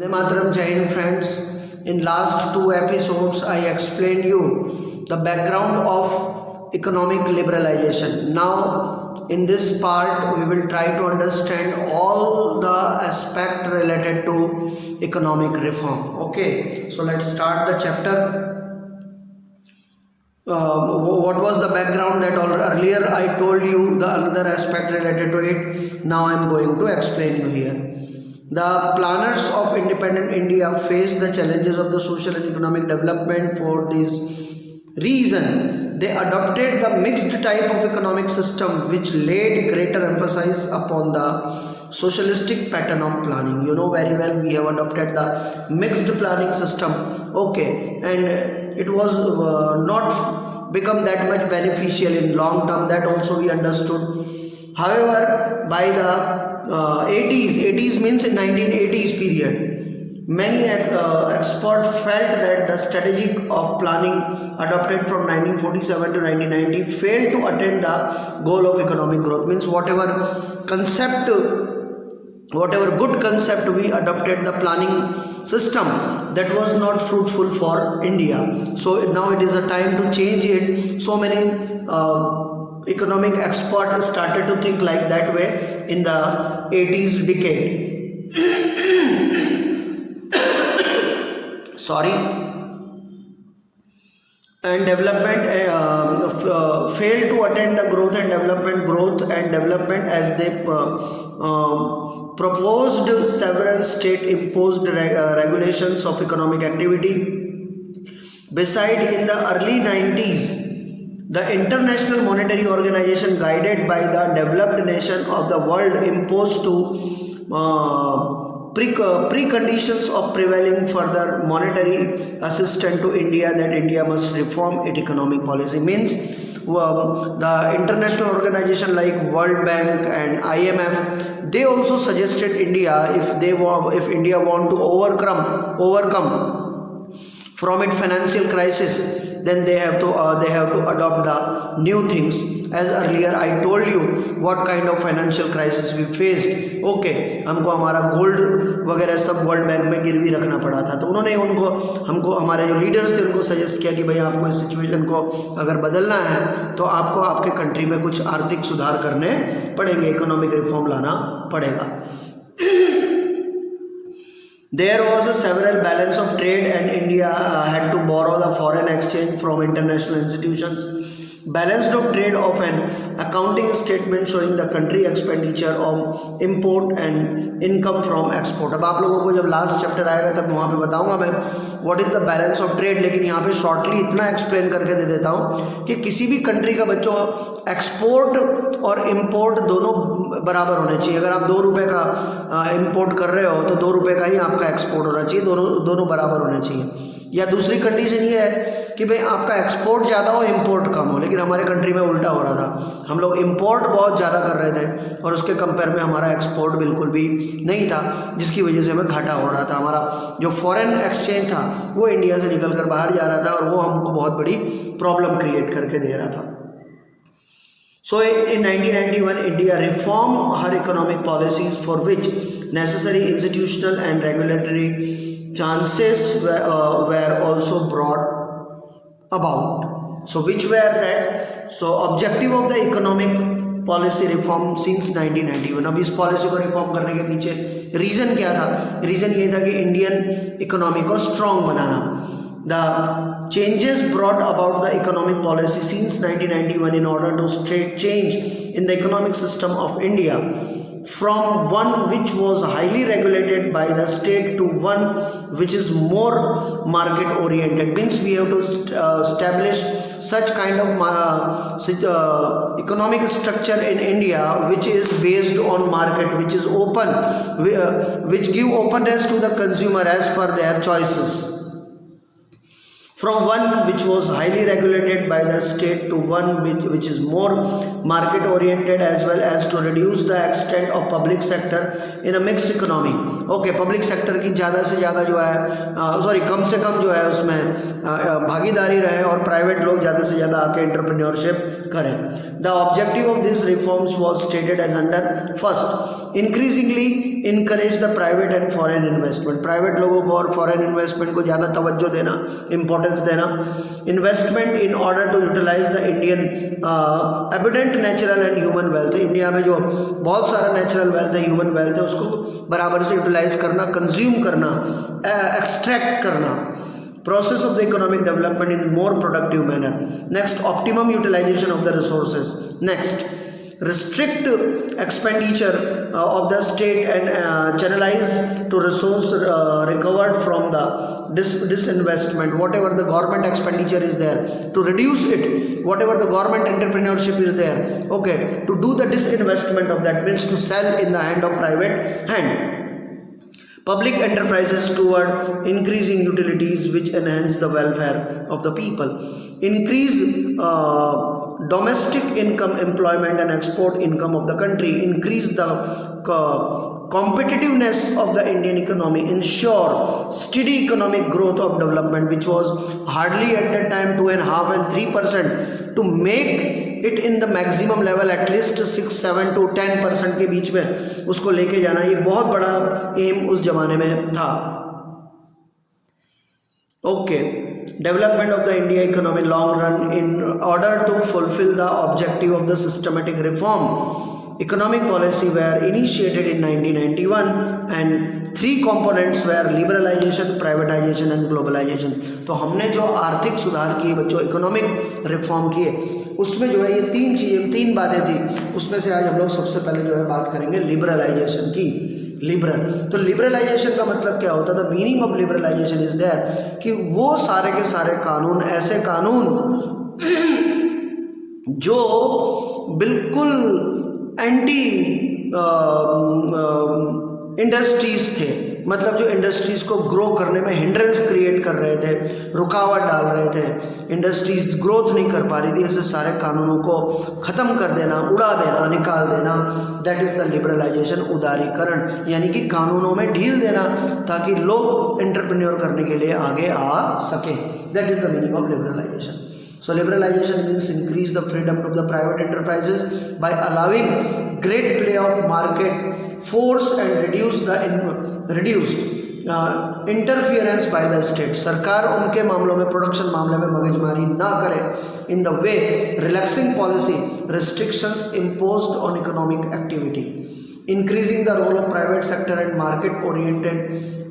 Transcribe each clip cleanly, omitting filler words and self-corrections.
Mataram, Jai Hind friends. In last two episodes I explained you the background of economic liberalization. Now in this part we will try to understand all the aspect related to economic reform. Okay, so let's start the chapter. What was the background that earlier I told you, the another aspect related to it. Now I am going to explain you here. The planners of independent India faced the challenges of the social and economic development. For this reason, they adopted the mixed type of economic system which laid greater emphasis upon the socialistic pattern of planning. You know very well we have adopted the mixed planning system. Okay, and it was not become that much beneficial in long term, that also we understood. However, by the 80s means in 1980s period, many experts felt that the strategy of planning adopted from 1947 to 1990 failed to attain the goal of economic growth. Means whatever good concept we adopted the planning system, that was not fruitful for India. So now it is a time to change it. So many economic experts started to think like that way in the 80s decade. Sorry. And development failed to attain the growth and development as they proposed several state imposed regulations of economic activity. Besides, in the early 90s, the International Monetary Organization, guided by the developed nation of the world, imposed preconditions of prevailing further monetary assistance to India, that India must reform its economic policy. Means the international organization like World Bank and IMF, they also suggested India, if India want to overcome from its financial crisis, then they have to adopt the new things. As earlier I told you what kind of financial crisis we faced. Okay, हमको हमारा gold वगैरह सब world bank में गिरवी रखना पड़ा था, तो उन्होंने हमको हमारे जो लीडर्स थे उनको सजेस्ट किया कि भाई आपको इस सिचुएशन को अगर बदलना है तो आपको आपके कंट्री में कुछ आर्थिक सुधार करने पड़ेंगे, इकोनॉमिक रिफॉर्म लाना पड़ेगा. There was a several balance of trade and India had to borrow the foreign exchange from international institutions. Balanced of trade of an accounting statement showing the country expenditure of import and income from export. अब आप लोगों को जब last chapter आएगा तब वहाँ पे बताऊँगा मैं what is the balance of trade, लेकिन यहाँ पे शॉर्टली इतना एक्सप्लेन करके दे देता हूँ कि किसी भी कंट्री का बच्चों एक्सपोर्ट और इम्पोर्ट दोनों बराबर होने चाहिए. अगर आप 2 रुपये का इम्पोर्ट कर रहे हो तो 2 रुपये का ही आपका एक्सपोर्ट होना चाहिए, दोनों बराबर होने चाहिए. या दूसरी कंडीशन ये है कि भाई आपका एक्सपोर्ट ज़्यादा हो इम्पोर्ट कम हो, लेकिन हमारे कंट्री में उल्टा हो रहा था. हम लोग इम्पोर्ट बहुत ज़्यादा कर रहे थे और उसके कंपेयर में हमारा एक्सपोर्ट बिल्कुल भी नहीं था, जिसकी वजह से हमें घाटा हो रहा था. हमारा जो फॉरेन एक्सचेंज था वो इंडिया से निकल कर बाहर जा रहा था और वो हमको बहुत बड़ी प्रॉब्लम क्रिएट करके दे रहा था. So in 1991, India reformed her economic policies, for which necessary institutional and regulatory chances were also brought about. So which were that? So objective of the economic policy reform since 1991. अब इस policy को reform करने के पीछे reason क्या था? Reason ये था कि इंडियन इकोनॉमी को strong banana. The changes brought about the economic policy since 1991 in order to straight change in the economic system of India from one which was highly regulated by the state to one which is more market oriented. Means we have to establish such kind of economic structure in India which is based on market, which is open, which give openness to the consumer as per their choices. From one which was highly regulated by the state to one which is more market oriented, as well as to reduce the extent of public sector in a mixed economy. Okay, public sector की ज़्यादा से ज़्यादा जो है कम से कम जो है उसमें भागीदारी रहे और प्राइवेट लोग ज़्यादा से ज़्यादा आके एंटरप्रेन्योरशिप करें. The objective of these reforms was stated as under: first, increasingly encourage the private and foreign investment, private लोगों को और फॉरेन इन्वेस्टमेंट को ज़्यादा तवज्जो देना, इंपॉर्टेंस देना। Investment in order to utilize the Indian abundant natural and human wealth, India में जो बहुत सारा नेचुरल वेल्थ है, ह्यूमन वेल्थ है, उसको बराबर से यूटिलाइज करना, कंज्यूम करना, एक्सट्रैक्ट करना। Process of the economic development in more productive manner. Next, optimum utilization of the resources. Next, restrict expenditure of the state and channelize to resource recovered from the disinvestment. Whatever the government expenditure is there, to reduce it. Whatever the government entrepreneurship is there, okay, to do the disinvestment of that, means to sell in the hand of private hand. Public enterprises toward increasing utilities which enhance the welfare of the people. Increase domestic income, employment and export income of the country. Increase the competitiveness of the Indian economy. Ensure steady economic growth of development, which was hardly at that time 2.5% and 3%. To make it in the maximum level at least 6, 7 to 10% के बीच में उसको लेके जाना, ये बहुत बड़ा M उस जमाने में था। Okay, development of the India economy long run in order to fulfil the objective of the systematic reform economic policy were initiated in 1991 and 3 components were liberalization, privatization and globalization. तो हमने जो आर्थिक सुधार किए बच्चों, इकोनॉमिक रिफॉर्म किए, उसमें जो है ये 3 चीज़ें, 3 बातें थी, उसमें से आज हम लोग सबसे पहले जो है बात करेंगे लिबरलाइजेशन की। लिबरल, तो लिबरलाइजेशन का मतलब क्या होता है? The meaning of liberalization is there कि वो सारे के सारे कानून, ऐसे कानून जो बिल्कुल एंटी इंडस्ट्रीज थे, मतलब जो इंडस्ट्रीज को ग्रो करने में हिंड्रेंस क्रिएट कर रहे थे, रुकावट डाल रहे थे, इंडस्ट्रीज ग्रोथ नहीं कर पा रही थी, ऐसे सारे कानूनों को ख़त्म कर देना, उड़ा देना, निकाल देना, दैट इज़ द लिबरलाइजेशन, उदारीकरण, यानी कि कानूनों में ढील देना ताकि लोग एंटरप्रेन्योर करने के लिए आगे आ सकें, that is the meaning of liberalization. So liberalization means increase the freedom of the private enterprises by allowing great play of market force and reduced interference by the state. सरकार उनके मामलों में, प्रोडक्शन मामले में मगजमारी ना करे, in the way relaxing policy restrictions imposed on economic activity, increasing the role of private sector and market oriented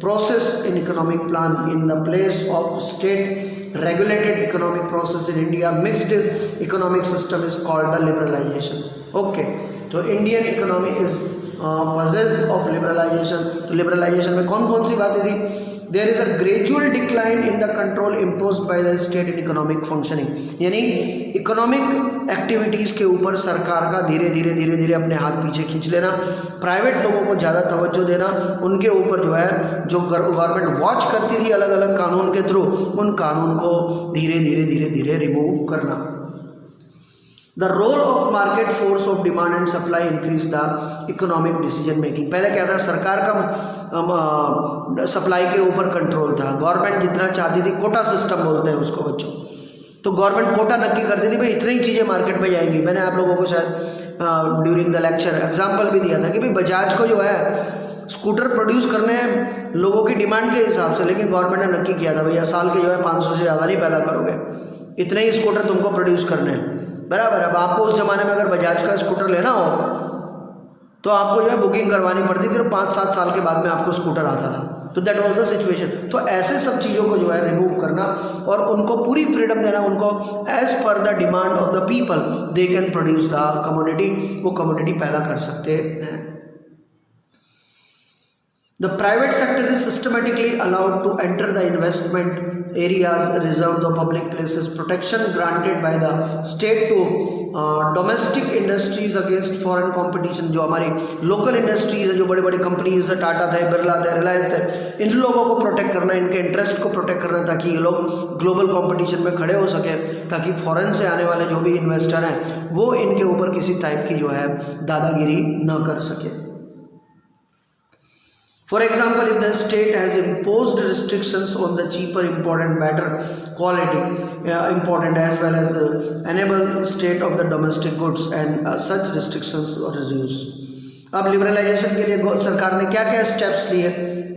process in economic plan in the place of state regulated economic process. In India mixed economic system is called the liberalization. Okay, so Indian economy is possessed of liberalization. तो liberalization में कौन कौन सी बातें थी? There is a gradual decline in the control imposed by the state in economic functioning, यानी economic activities के ऊपर सरकार का धीरे धीरे अपने हाथ पीछे खींच लेना, प्राइवेट लोगों को ज़्यादा तवज्जो देना, उनके ऊपर जो है जो गवर्नमेंट वॉच करती थी अलग अलग कानून के थ्रू, उन कानून को धीरे रिमूव करना. The role of market force of demand and supply increase the economic decision making. पहले क्या था, सरकार का सप्लाई के ऊपर कंट्रोल था, गवर्नमेंट जितना चाहती थी, कोटा सिस्टम बोलते हैं उसको बच्चों, तो गवर्नमेंट कोटा नक्की करती थी, भाई इतनी ही चीज़ें मार्केट में जाएंगी. मैंने आप लोगों को शायद ड्यूरिंग द लेक्चर एग्जाम्पल भी दिया था कि भाई बजाज को जो है स्कूटर प्रोड्यूस करने हैं लोगों की डिमांड के हिसाब से, लेकिन गवर्नमेंट ने नक्की किया था भैया साल के जो है 500 से ज़्यादा नहीं पैदा करोगे, इतने ही स्कूटर तुमको प्रोड्यूस करने हैं. बराबर. अब आपको उस ज़माने में अगर बजाज का स्कूटर लेना हो तो आपको जो है बुकिंग करवानी पड़ती थी और 5-7 साल के बाद में आपको स्कूटर आता था. तो दैट वाज द सिचुएशन. तो ऐसे सब चीज़ों को जो है रिमूव करना और उनको पूरी फ्रीडम देना, उनको as per the demand of the people they can produce the commodity, वो कमोडिटी पैदा कर सकते हैं. The private sector is systematically allowed to enter the investment areas reserved the public places. Protection granted by the state to domestic industries against foreign competition. जो हमारी local industries है, जो बड़े बड़े कंपनीज है, टाटा थे, बिरला थे, रिलायंस थे, इन लोगों को प्रोटेक्ट करना, इनके इंटरेस्ट को प्रोटेक्ट करना ताकि ये लोग ग्लोबल कंपटीशन में खड़े हो सके, ताकि फॉरेन से आने वाले जो भी इन्वेस्टर हैं वो इनके ऊपर किसी टाइप की जो है दादागिरी ना कर सके. For example, if the state has imposed restrictions on the cheaper imported better quality imported as well as enable state of the domestic goods and such restrictions are reduced. अब लिबरलाइजेशन के लिए सरकार ने क्या क्या स्टेप्स लिए,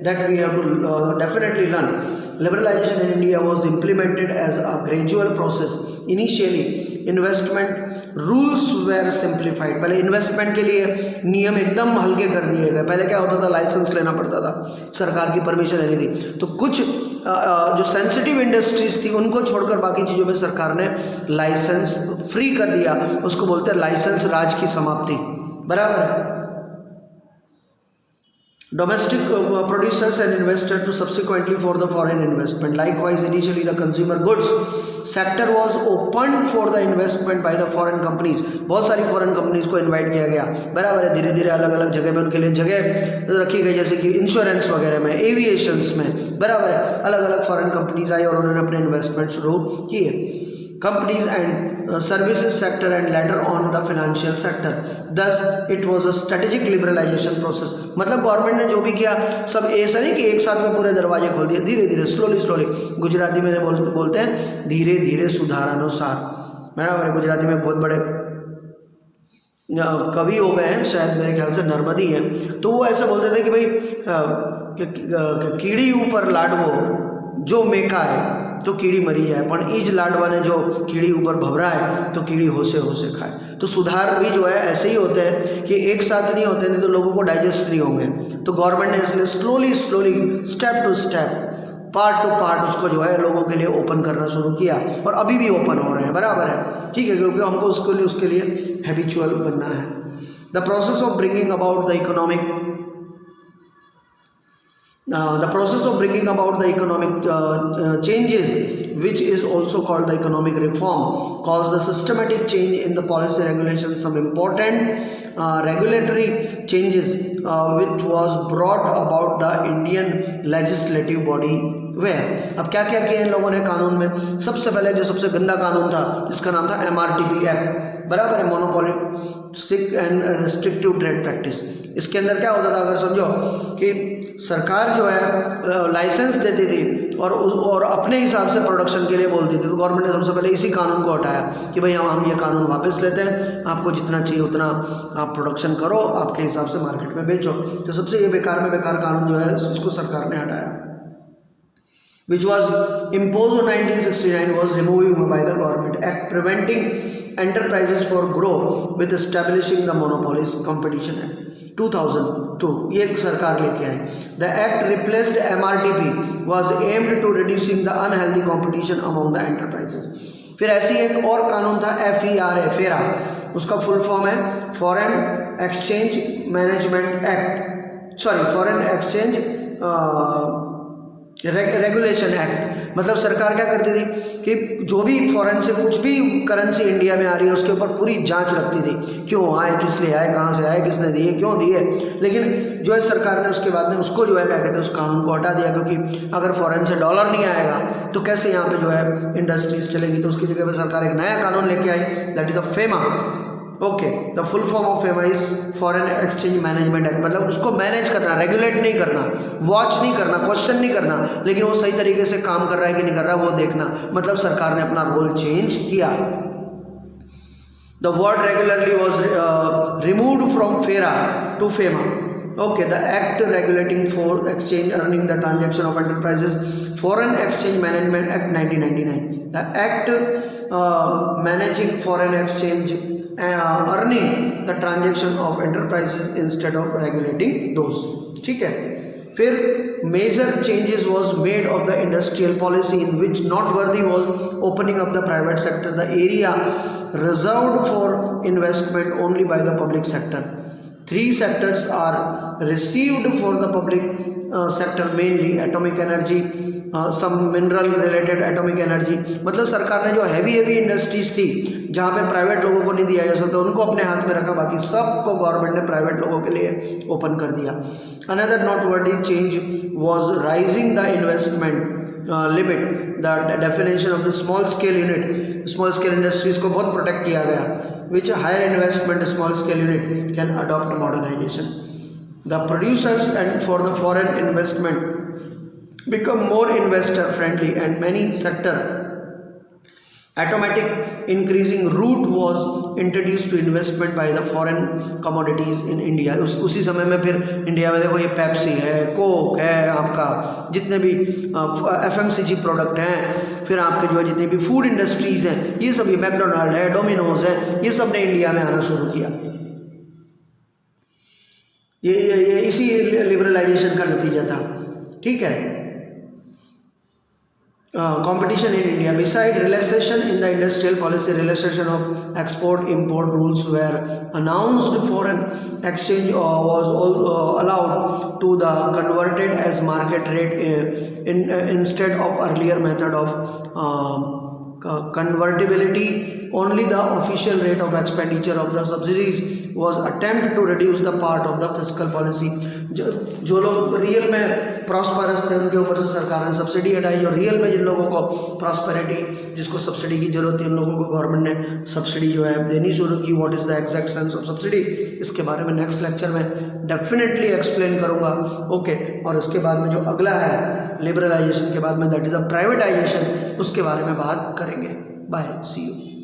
that we have to definitely learn. Liberalization in India was implemented as a gradual process. Initially, investment rules were simplified. पहले investment के लिए नियम एकदम हल्के कर दिए गए. पहले क्या होता था, लाइसेंस लेना पड़ता था, सरकार की परमिशन लेनी थी. तो कुछ जो सेंसिटिव इंडस्ट्रीज थी उनको छोड़कर बाकी चीज़ों में सरकार ने लाइसेंस फ्री कर दिया. उसको बोलते हैं लाइसेंस राज की समाप्ति. बराबर है. Domestic producers and investors to subsequently for the foreign investment. Likewise, initially the consumer goods sector was opened for the investment by the foreign companies. बहुत सारी foreign companies को invite किया गया. बराबर है. धीरे धीरे अलग अलग जगह में उनके लिए जगह रखी गई, जैसे कि इंश्योरेंस वगैरह में, एविएशंस में. बराबर है. अलग अलग foreign companies आई और उन्होंने अपने इन्वेस्टमेंट शुरू किए. Companies and services sector and later on the financial sector. Thus it was a strategic liberalization process. मतलब गवर्नमेंट ने जो भी किया सब ऐसा नहीं कि एक साथ में पूरे दरवाजे खोल दिए. धीरे धीरे स्लोली गुजराती में बोलते हैं धीरे धीरे सुधारानुसार. बराबर है. गुजराती में बहुत बड़े कवि हो गए हैं, शायद मेरे ख्याल से नर्मदी हैं, तो वो ऐसा बोलते थे कि भाई कीड़ी ऊपर लाडवो जो मेका है तो कीड़ी मरी जाए, पण ईज लाडवा ने जो कीड़ी ऊपर भवरा है तो कीड़ी होसे खाए. तो सुधार भी जो है ऐसे ही होते हैं कि एक साथ नहीं होते, नहीं तो लोगों को डाइजेस्ट नहीं होंगे. तो गवर्नमेंट ने इसलिए slowly step to step part to part उसको जो है लोगों के लिए ओपन करना शुरू किया और अभी भी ओपन हो रहे हैं. बराबर है. ठीक है, क्योंकि हमको उसके लिए हैबिचुअल बनना है. The process of bringing about the economic the process of bringing about the economic changes, which is also called the economic reform, caused the systematic change in the policy regulations. Some important regulatory changes which was brought about the Indian legislative body. where अब क्या क्या किया इन लोगों ने कानून में. सबसे पहले जो सबसे गंदा कानून था जिसका नाम था MRTP एक्ट. बराबर है. Monopolistic and restrictive trade practice. इसके अंदर क्या होता था, अगर समझो कि सरकार जो है लाइसेंस देती थी और अपने हिसाब से प्रोडक्शन के लिए बोलती थी, तो गवर्नमेंट ने सबसे पहले इसी कानून को हटाया कि भाई हम ये कानून वापस लेते हैं, आपको जितना चाहिए उतना आप प्रोडक्शन करो, आपके हिसाब से मार्केट में बेचो. तो सबसे ये बेकार में बेकार कानून जो है उसको सरकार ने हटाया. which was imposed in 1969 was removed by the government act preventing enterprises for growth with establishing the monopolies competition act 2002 ये सरकार लेके आई. the act replaced MRTP was aimed to reducing the unhealthy competition among the enterprises. फिर ऐसी एक और कानून था FERA, उसका फुल फॉर्म है foreign exchange management act, sorry foreign exchange regulation act. मतलब सरकार क्या करती थी कि जो भी फॉरेन से कुछ भी करेंसी इंडिया में आ रही है उसके ऊपर पूरी जांच रखती थी, क्यों आए, किस लिए आए, कहाँ से आए, किसने दिए, क्यों दिए. लेकिन जो है सरकार ने उसके बाद में उसको जो है क्या कहते हैं उस कानून को हटा दिया, क्योंकि अगर फॉरेन से डॉलर नहीं आएगा तो कैसे यहाँ पे जो है इंडस्ट्रीज चलेंगी. तो उसकी जगह पर सरकार एक नया कानून लेके आई, that is the FEMA. Okay, the full form of FEMA is foreign exchange management act. मतलब उसको मैनेज करना, रेगुलेट नहीं करना, वॉच नहीं करना, क्वेश्चन नहीं करना, लेकिन वो सही तरीके से काम कर रहा है कि नहीं कर रहा है वो देखना. मतलब सरकार ने अपना रोल चेंज किया. The word regularly was removed from FERA to FEMA. Okay, the act regulating for exchange earning the transaction of enterprises, Foreign Exchange Management Act 1999. The act managing foreign exchange earning the transaction of enterprises instead of regulating those. ठीक है. फिर major changes was made of the industrial policy in which noteworthy was opening up the private sector, the area reserved for investment only by the public sector. 3 sectors are received for the public sector, mainly atomic energy, some mineral related atomic energy. मतलब सरकार ने जो heavy industries थी जहाँ पे private लोगों को नहीं दिया जा सकता उनको अपने हाथ में रखा, बाकी सबको गवर्नमेंट ने प्राइवेट लोगों के लिए ओपन कर दिया. Another noteworthy change was rising the investment limit, the definition of the small scale unit. Small scale industries को बहुत प्रोटेक्ट किया गया, which higher investment small scale unit can adopt modernization. The producers and for the foreign investment become more investor friendly and many sector Automatic increasing route was introduced to investment by the foreign commodities in India. उसी समय में फिर India में देखो ये Pepsi है, Coke है, आपका जितने भी FMCG प्रोडक्ट हैं, फिर आपके जो है जितनी भी फूड इंडस्ट्रीज हैं, ये सब, ये मैकडोनल्ड है, डोमिनोज है, ये सब ने इंडिया में आना शुरू किया। ये इसी लिबरलाइजेशन का नतीजा था। ठीक है। Competition in India. Beside relaxation in the industrial policy, relaxation of export-import rules were announced. Foreign exchange was allowed to the converted as market rate instead of earlier method of convertibility. Only the official rate of expenditure of the subsidies was attempt to reduce the part of the fiscal policy. जो लोग real में prosperous थे उनके ऊपर से सरकार ने subsidy हटाई, और रियल में जिन लोगों को प्रॉस्पेरिटी, जिसको सब्सिडी की जरूरत थी, उन लोगों को गवर्नमेंट ने सब्सिडी जो है देनी शुरू की। What is the exact sense of subsidy, इसके बारे में नेक्स्ट लेक्चर में डेफिनेटली एक्सप्लेन करूँगा। ओके। और इसके बाद में जो अगला है लिबरलाइजेशन के बाद में, दैट इज़ द प्राइवेटाइजेशन, उसके बारे में बात करेंगे। Bye, see you.